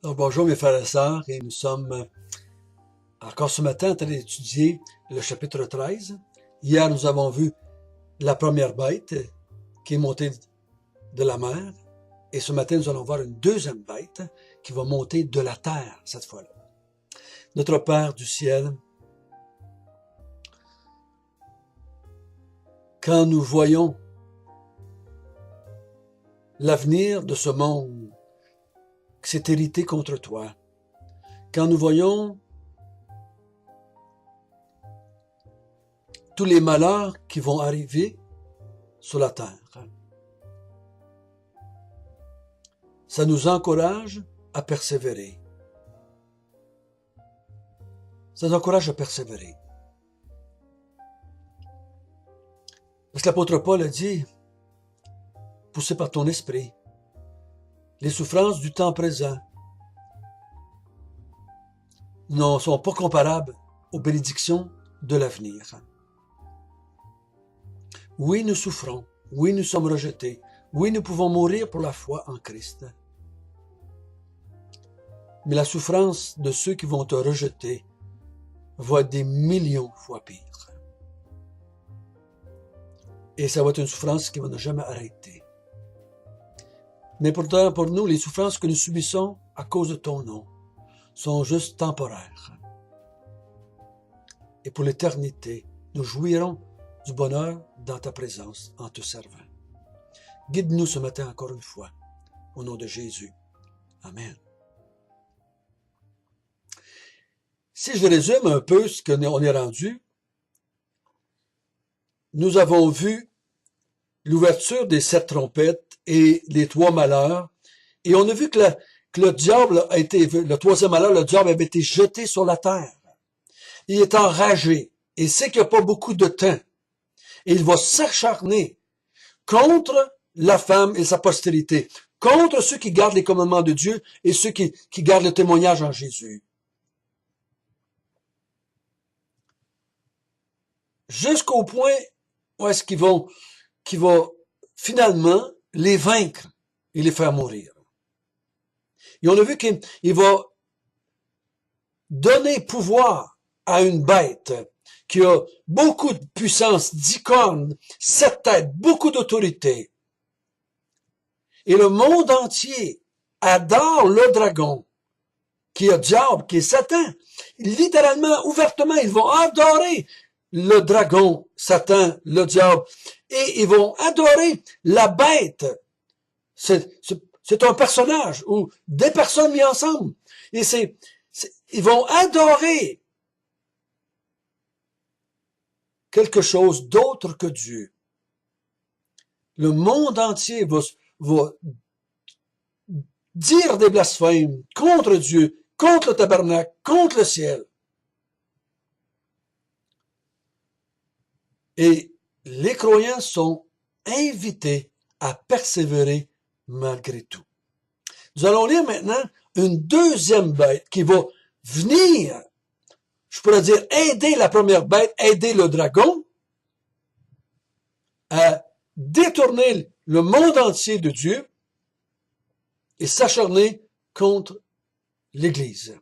Donc, bonjour mes frères et sœurs, et nous sommes encore ce matin en train d'étudier le chapitre 13. Hier, nous avons vu la première bête qui est montée de la mer, et ce matin, nous allons voir une deuxième bête qui va monter de la terre cette fois-là. Notre Père du ciel, quand nous voyons l'avenir de ce monde qui s'est hérité contre toi, quand nous voyons tous les malheurs qui vont arriver sur la terre, ça nous encourage à persévérer. Ça nous encourage à persévérer. Parce que l'apôtre Paul a dit, poussé par ton esprit, les souffrances du temps présent ne sont pas comparables aux bénédictions de l'avenir. Oui, nous souffrons. Oui, nous sommes rejetés. Oui, nous pouvons mourir pour la foi en Christ. Mais la souffrance de ceux qui vont te rejeter va être des millions de fois pire. Et ça va être une souffrance qui va ne jamais arrêter. Mais pourtant, pour nous, les souffrances que nous subissons à cause de ton nom sont juste temporaires. Et pour l'éternité, nous jouirons du bonheur dans ta présence en te servant. Guide-nous ce matin encore une fois, au nom de Jésus. Amen. Si je résume un peu ce qu'on est rendu, nous avons vu l'ouverture des 7 trompettes et les 3 malheurs, et on a vu que le diable a été, le 3e malheur, le diable avait été jeté sur la terre. Il est enragé, et sait qu'il n'y a pas beaucoup de temps, et il va s'acharner contre la femme et sa postérité, contre ceux qui gardent les commandements de Dieu et ceux qui gardent le témoignage en Jésus. Jusqu'au point où est-ce qu'il va finalement les vaincre et les faire mourir. Et on a vu qu'il va donner pouvoir à une bête qui a beaucoup de puissance, 10 cornes, 7 têtes, beaucoup d'autorité. Et le monde entier adore le dragon, qui est diable, qui est Satan. Littéralement, ouvertement, ils vont adorer le dragon, Satan, le diable, et ils vont adorer la bête. C'est un personnage, ou des personnes mises ensemble. Et ils vont adorer quelque chose d'autre que Dieu. Le monde entier va dire des blasphèmes contre Dieu, contre le tabernacle, contre le ciel. Et les croyants sont invités à persévérer malgré tout. Nous allons lire maintenant une deuxième bête qui va venir, je pourrais dire, aider la première bête, aider le dragon à détourner le monde entier de Dieu et s'acharner contre l'Église.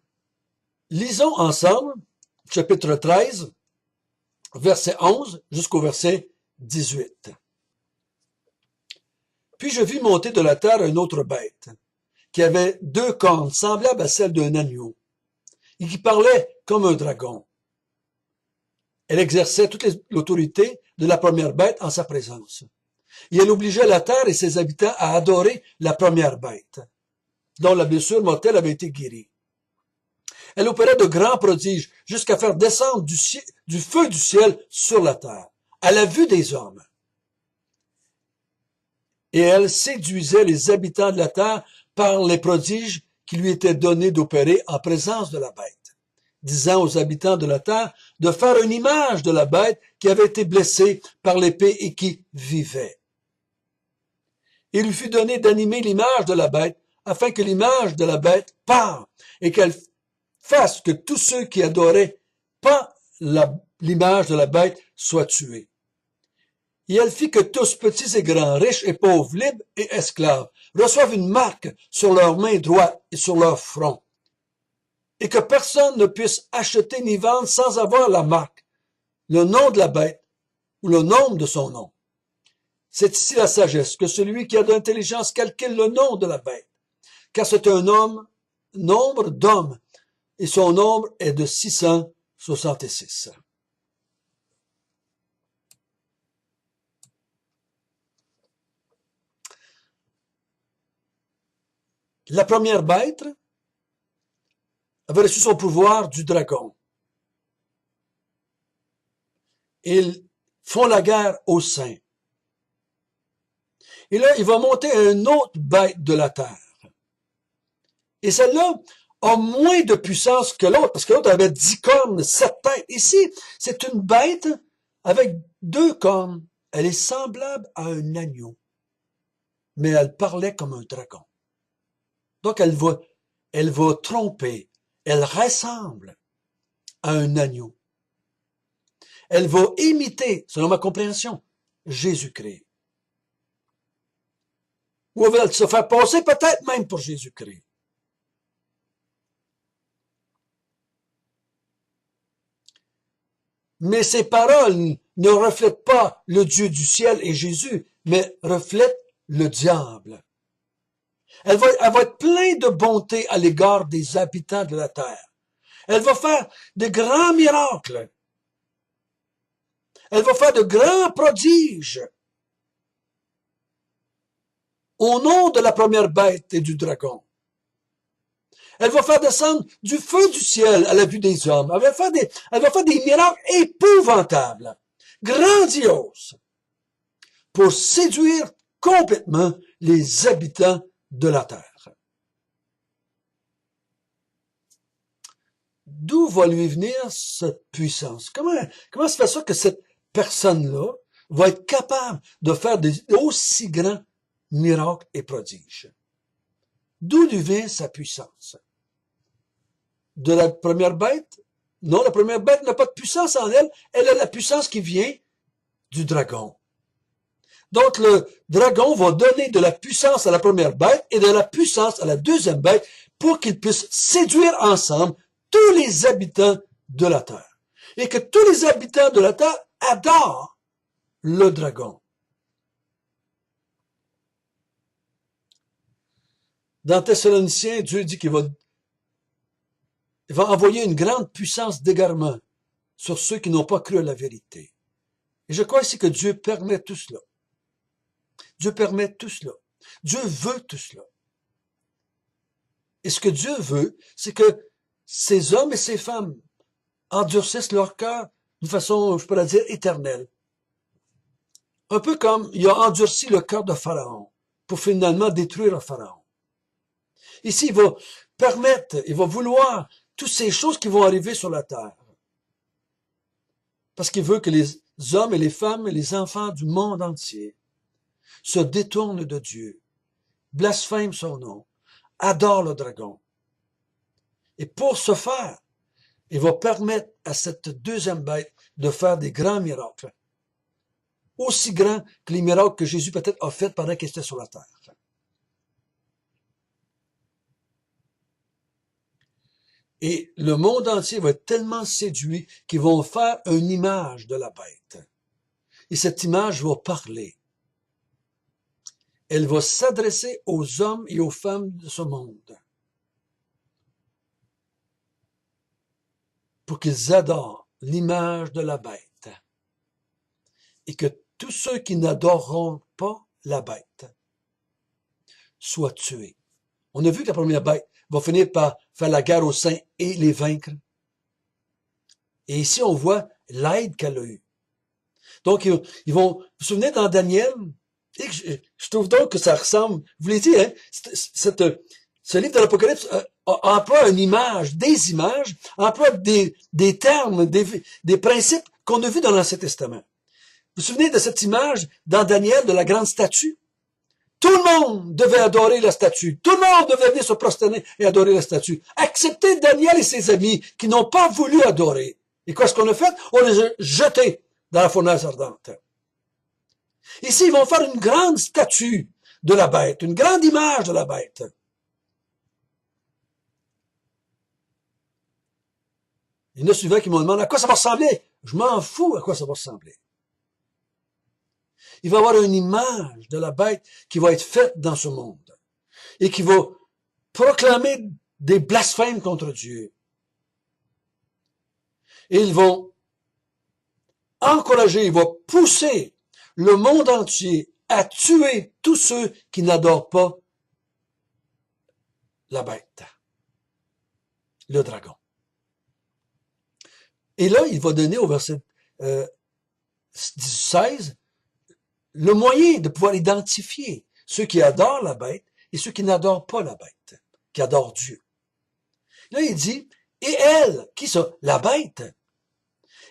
Lisons ensemble, chapitre 13, verset 11 jusqu'au verset 18. Puis je vis monter de la terre une autre bête, qui avait 2 cornes semblables à celles d'un agneau, et qui parlait comme un dragon. Elle exerçait toute l'autorité de la première bête en sa présence. Et elle obligeait la terre et ses habitants à adorer la première bête, dont la blessure mortelle avait été guérie. Elle opérait de grands prodiges jusqu'à faire descendre du feu du ciel sur la terre, à la vue des hommes. Et elle séduisait les habitants de la terre par les prodiges qui lui étaient donnés d'opérer en présence de la bête, disant aux habitants de la terre de faire une image de la bête qui avait été blessée par l'épée et qui vivait. Il lui fut donné d'animer l'image de la bête, afin que l'image de la bête parle et qu'elle fasse que tous ceux qui adoraient pas l'image de la bête soient tués. Et elle fit que tous, petits et grands, riches et pauvres, libres et esclaves, reçoivent une marque sur leur main droite et sur leur front, et que personne ne puisse acheter ni vendre sans avoir la marque, le nom de la bête ou le nombre de son nom. C'est ici la sagesse, que celui qui a de l'intelligence calcule le nom de la bête, car c'est un nombre d'hommes, et son nombre est de 666. La première bête avait reçu son pouvoir du dragon. Ils font la guerre aux saints. Et là, il va monter une autre bête de la terre. Et celle-là a moins de puissance que l'autre, parce que l'autre avait 10 cornes, 7 têtes. Ici, c'est une bête avec 2 cornes. Elle est semblable à un agneau, mais elle parlait comme un dragon. Donc, elle va tromper. Elle ressemble à un agneau. Elle va imiter, selon ma compréhension, Jésus-Christ. Ou elle va se faire passer peut-être même pour Jésus-Christ. Mais ses paroles ne reflètent pas le Dieu du ciel et Jésus, mais reflètent le diable. Elle va être pleine de bonté à l'égard des habitants de la terre. Elle va faire de grands miracles. Elle va faire de grands prodiges au nom de la première bête et du dragon. Elle va faire descendre du feu du ciel à la vue des hommes. Elle va faire des miracles épouvantables, grandioses, pour séduire complètement les habitants de la terre. D'où va lui venir cette puissance? Comment se fait ça que cette personne-là va être capable de faire des aussi grands miracles et prodiges? D'où lui vient sa puissance? De la première bête? Non, la première bête n'a pas de puissance en elle. Elle a la puissance qui vient du dragon. Donc, le dragon va donner de la puissance à la première bête et de la puissance à la deuxième bête pour qu'ils puissent séduire ensemble tous les habitants de la terre. Et que tous les habitants de la terre adorent le dragon. Dans Thessaloniciens, Dieu dit qu'il va envoyer une grande puissance d'égarement sur ceux qui n'ont pas cru à la vérité. Et je crois ici que Dieu permet tout cela. Dieu permet tout cela. Dieu veut tout cela. Et ce que Dieu veut, c'est que ces hommes et ces femmes endurcissent leur cœur d'une façon, je pourrais dire, éternelle. Un peu comme il a endurci le cœur de Pharaon pour finalement détruire le Pharaon. Ici, il va permettre, il va vouloir toutes ces choses qui vont arriver sur la terre. Parce qu'il veut que les hommes et les femmes et les enfants du monde entier se détournent de Dieu, blasphèment son nom, adorent le dragon. Et pour ce faire, il va permettre à cette deuxième bête de faire des grands miracles. Aussi grands que les miracles que Jésus peut-être a fait pendant qu'il était sur la terre. Et le monde entier va être tellement séduit qu'ils vont faire une image de la bête. Et cette image va parler. Elle va s'adresser aux hommes et aux femmes de ce monde. Pour qu'ils adorent l'image de la bête. Et que tous ceux qui n'adoreront pas la bête soient tués. On a vu que la première bête va finir par faire la guerre aux saints et les vaincre. Et ici, on voit l'aide qu'elle a eue. Donc, ils vont, vous vous souvenez dans Daniel, et je trouve donc que ça ressemble, vous l'avez dit, hein, ce livre de l'Apocalypse emploie une image, des images, emploie des termes, des principes qu'on a vus dans l'Ancien Testament. Vous vous souvenez de cette image dans Daniel de la grande statue? Tout le monde devait adorer la statue. Tout le monde devait venir se prosterner et adorer la statue. Excepté Daniel et ses amis qui n'ont pas voulu adorer. Et qu'est-ce qu'on a fait? On les a jetés dans la fournaise ardente. Ici, ils vont faire une grande statue de la bête, une grande image de la bête. Il y en a souvent qui m'ont demandé à quoi ça va ressembler. Je m'en fous à quoi ça va ressembler. Il va y avoir une image de la bête qui va être faite dans ce monde et qui va proclamer des blasphèmes contre Dieu. Et ils vont encourager, ils vont pousser le monde entier à tuer tous ceux qui n'adorent pas la bête, le dragon. Et là, il va donner au verset 16 le moyen de pouvoir identifier ceux qui adorent la bête et ceux qui n'adorent pas la bête, qui adorent Dieu. Là, il dit, et elle, qui ça? La bête.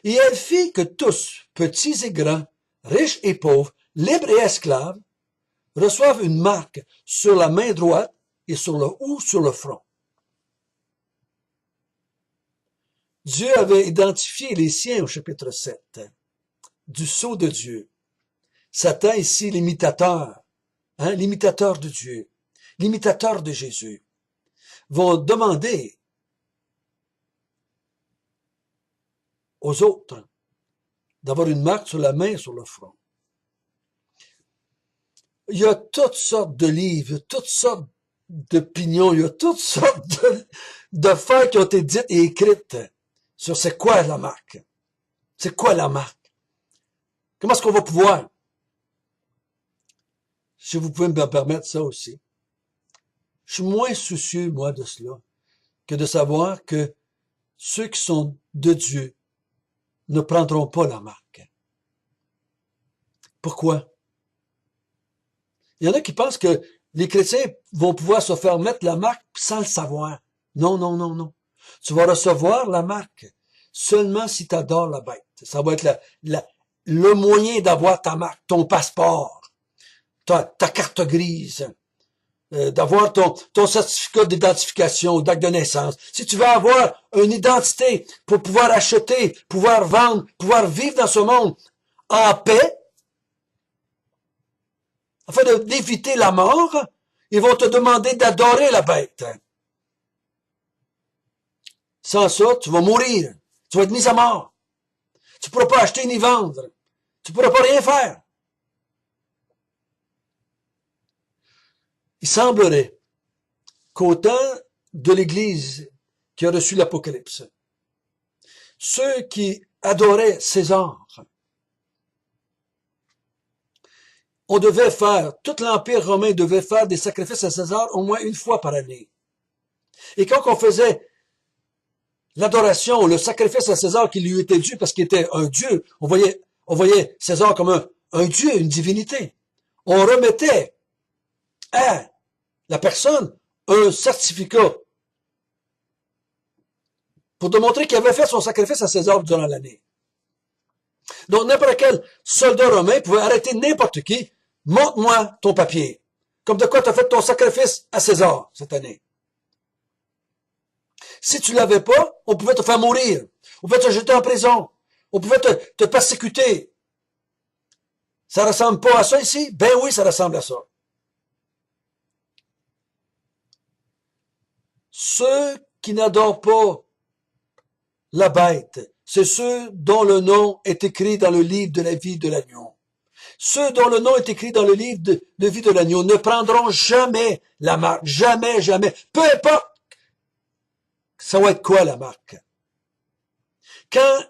Et elle fit que tous, petits et grands, riches et pauvres, libres et esclaves, reçoivent une marque sur la main droite et sur le ou sur le front. Dieu avait identifié les siens au chapitre 7, du sceau de Dieu. Satan ici, l'imitateur, l'imitateur de Dieu, l'imitateur de Jésus, vont demander aux autres d'avoir une marque sur la main et sur le front. Il y a toutes sortes de livres, il y a toutes sortes d'opinions, il y a toutes sortes d'affaires qui ont été dites et écrites sur c'est quoi la marque. C'est quoi la marque? Comment est-ce qu'on va pouvoir? Si vous pouvez me permettre ça aussi. Je suis moins soucieux, moi, de cela, que de savoir que ceux qui sont de Dieu ne prendront pas la marque. Pourquoi? Il y en a qui pensent que les chrétiens vont pouvoir se faire mettre la marque sans le savoir. Non, non, non, non. Tu vas recevoir la marque seulement si tu adores la bête. Ça va être le moyen d'avoir ta marque, ton passeport, ta carte grise, d'avoir ton certificat d'identification, d'acte de naissance. Si tu veux avoir une identité pour pouvoir acheter, pouvoir vendre, pouvoir vivre dans ce monde en paix, afin d'éviter la mort, ils vont te demander d'adorer la bête. Sans ça, tu vas mourir. Tu vas être mis à mort. Tu ne pourras pas acheter ni vendre. Tu ne pourras pas rien faire. Il semblerait qu'au temps de l'Église qui a reçu l'Apocalypse, ceux qui adoraient César, on devait faire, tout l'Empire romain devait faire des sacrifices à César au moins une fois par année. Et quand on faisait l'adoration, le sacrifice à César qui lui était dû parce qu'il était un dieu, on voyait César comme un dieu, une divinité. On remettait à la personne un certificat pour démontrer qu'il avait fait son sacrifice à César durant l'année. Donc, n'importe quel soldat romain pouvait arrêter n'importe qui. Montre-moi ton papier. Comme de quoi tu as fait ton sacrifice à César cette année. Si tu l'avais pas, on pouvait te faire mourir. On pouvait te jeter en prison. On pouvait te persécuter. Ça ressemble pas à ça ici? Ben oui, ça ressemble à ça. Ceux qui n'adorent pas la bête, c'est ceux dont le nom est écrit dans le livre de la vie de l'agneau. Ceux dont le nom est écrit dans le livre de vie de l'agneau ne prendront jamais la marque. Jamais, jamais. Peu importe, ça va être quoi la marque?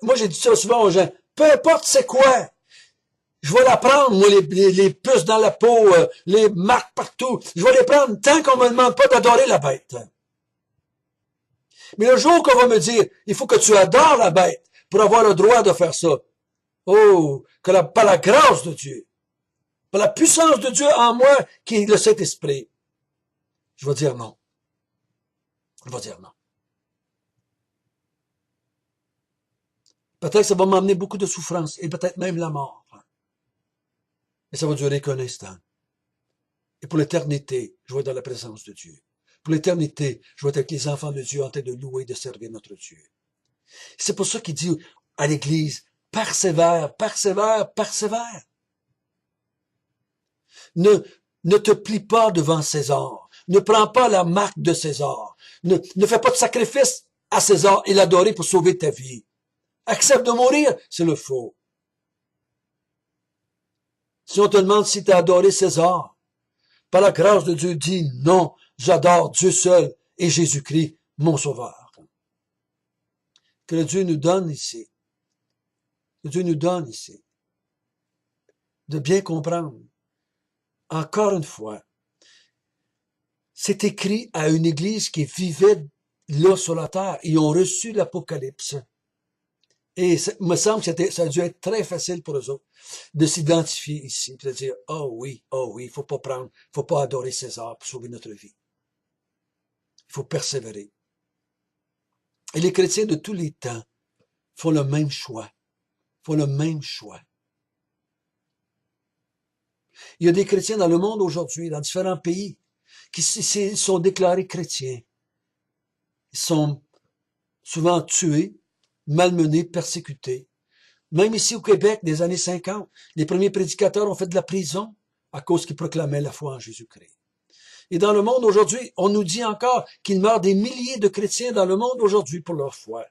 Moi j'ai dit ça souvent aux gens, peu importe c'est quoi, je vais la prendre, moi, les puces dans la peau, les marques partout, je vais les prendre tant qu'on me demande pas d'adorer la bête. Mais le jour qu'on va me dire, il faut que tu adores la bête pour avoir le droit de faire ça, oh, par la grâce de Dieu, par la puissance de Dieu en moi, qui est le Saint-Esprit, je vais dire non. Je vais dire non. Peut-être que ça va m'emmener beaucoup de souffrance et peut-être même la mort. Et ça va durer qu'un instant. Et pour l'éternité, je vais être dans la présence de Dieu. Pour l'éternité, je vais être avec les enfants de Dieu en train de louer et de servir notre Dieu. C'est pour ça qu'il dit à l'Église, persévère, persévère, persévère. Ne te plie pas devant César. Ne prends pas la marque de César. Ne fais pas de sacrifice à César et l'adorer pour sauver ta vie. Accepte de mourir, c'est le faux. Si on te demande si tu as adoré César, par la grâce de Dieu, dis non, j'adore Dieu seul et Jésus-Christ, mon sauveur. Que le Dieu nous donne ici, que Dieu nous donne ici, de bien comprendre. Encore une fois, c'est écrit à une église qui vivait là sur la terre. Ils ont reçu l'Apocalypse. Et il me semble que ça a dû être très facile pour eux autres de s'identifier ici, de dire, oh oui, faut pas adorer César pour sauver notre vie. Il faut persévérer. Et les chrétiens de tous les temps font le même choix. Il y a des chrétiens dans le monde aujourd'hui, dans différents pays, qui sont déclarés chrétiens. Ils sont souvent tués, malmenés, persécutés. Même ici au Québec, des années 50, les premiers prédicateurs ont fait de la prison à cause qu'ils proclamaient la foi en Jésus-Christ. Et dans le monde aujourd'hui, on nous dit encore qu'il meurt des milliers de chrétiens dans le monde aujourd'hui pour leur foi.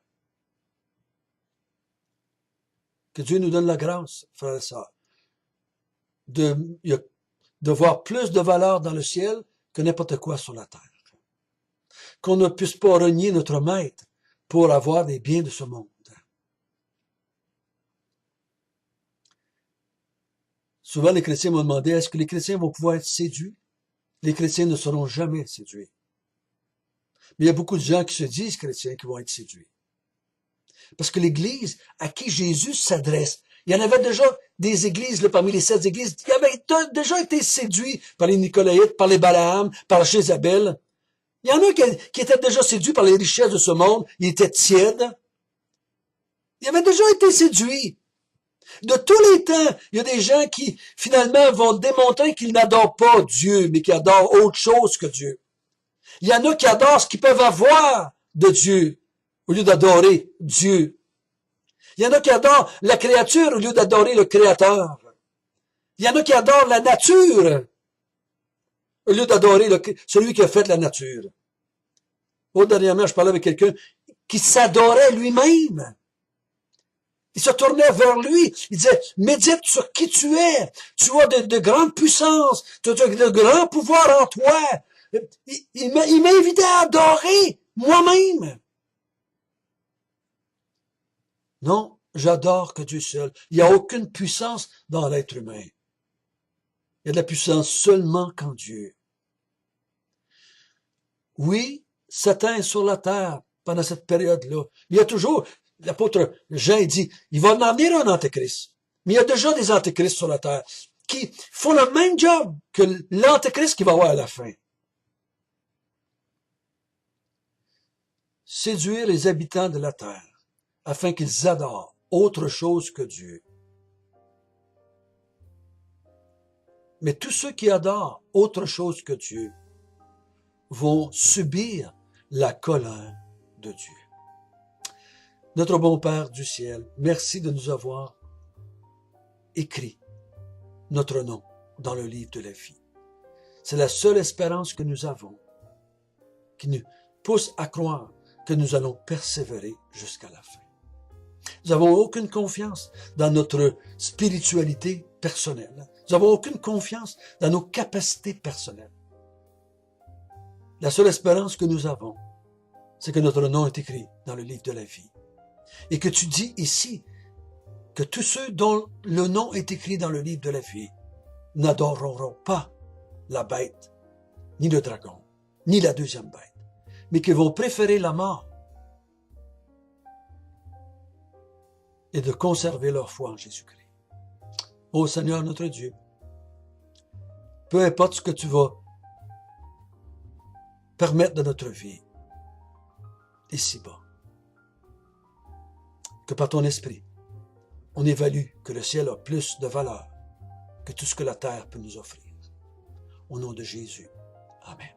Que Dieu nous donne la grâce, frères et sœurs, de voir plus de valeur dans le ciel que n'importe quoi sur la terre. Qu'on ne puisse pas renier notre maître pour avoir des biens de ce monde. Souvent, les chrétiens m'ont demandé, est-ce que les chrétiens vont pouvoir être séduits? Les chrétiens ne seront jamais séduits. Mais il y a beaucoup de gens qui se disent chrétiens qui vont être séduits. Parce que l'Église à qui Jésus s'adresse, il y en avait déjà des églises, là, parmi les 7 églises, qui avaient déjà été séduits par les Nicolaïtes, par les Balaam, par Jézabel. Il y en a qui étaient déjà séduits par les richesses de ce monde, ils étaient tièdes. Ils avaient déjà été séduits. De tous les temps, il y a des gens qui, finalement, vont démontrer qu'ils n'adorent pas Dieu, mais qui adorent autre chose que Dieu. Il y en a qui adorent ce qu'ils peuvent avoir de Dieu, au lieu d'adorer Dieu. Il y en a qui adorent la créature au lieu d'adorer le Créateur. Il y en a qui adorent la nature au lieu d'adorer celui qui a fait la nature. Dernièrement, je parlais avec quelqu'un qui s'adorait lui-même. Il se tournait vers lui. Il disait, médite sur qui tu es. Tu as de grandes puissances. Tu as de grands pouvoirs en toi. Il m'a invité à adorer moi-même. Non, j'adore que Dieu seul. Il n'y a aucune puissance dans l'être humain. Il y a de la puissance seulement qu'en Dieu. Oui, Satan est sur la terre pendant cette période-là. Il y a toujours, l'apôtre Jean dit, il va en venir un antéchrist. Mais il y a déjà des antéchrists sur la terre qui font le même job que l'antéchrist qui va avoir à la fin. Séduire les habitants de la terre afin qu'ils adorent autre chose que Dieu. Mais tous ceux qui adorent autre chose que Dieu vont subir la colère de Dieu. Notre bon Père du ciel, merci de nous avoir écrit notre nom dans le livre de la vie. C'est la seule espérance que nous avons, qui nous pousse à croire que nous allons persévérer jusqu'à la fin. Nous n'avons aucune confiance dans notre spiritualité personnelle. Nous n'avons aucune confiance dans nos capacités personnelles. La seule espérance que nous avons, c'est que notre nom est écrit dans le livre de la vie. Et que tu dis ici que tous ceux dont le nom est écrit dans le livre de la vie n'adoreront pas la bête, ni le dragon, ni la deuxième bête, mais qu'ils vont préférer la mort et de conserver leur foi en Jésus-Christ. Ô Seigneur notre Dieu, peu importe ce que tu vas permettre de notre vie, ici-bas, que par ton esprit, on évalue que le ciel a plus de valeur que tout ce que la terre peut nous offrir. Au nom de Jésus. Amen.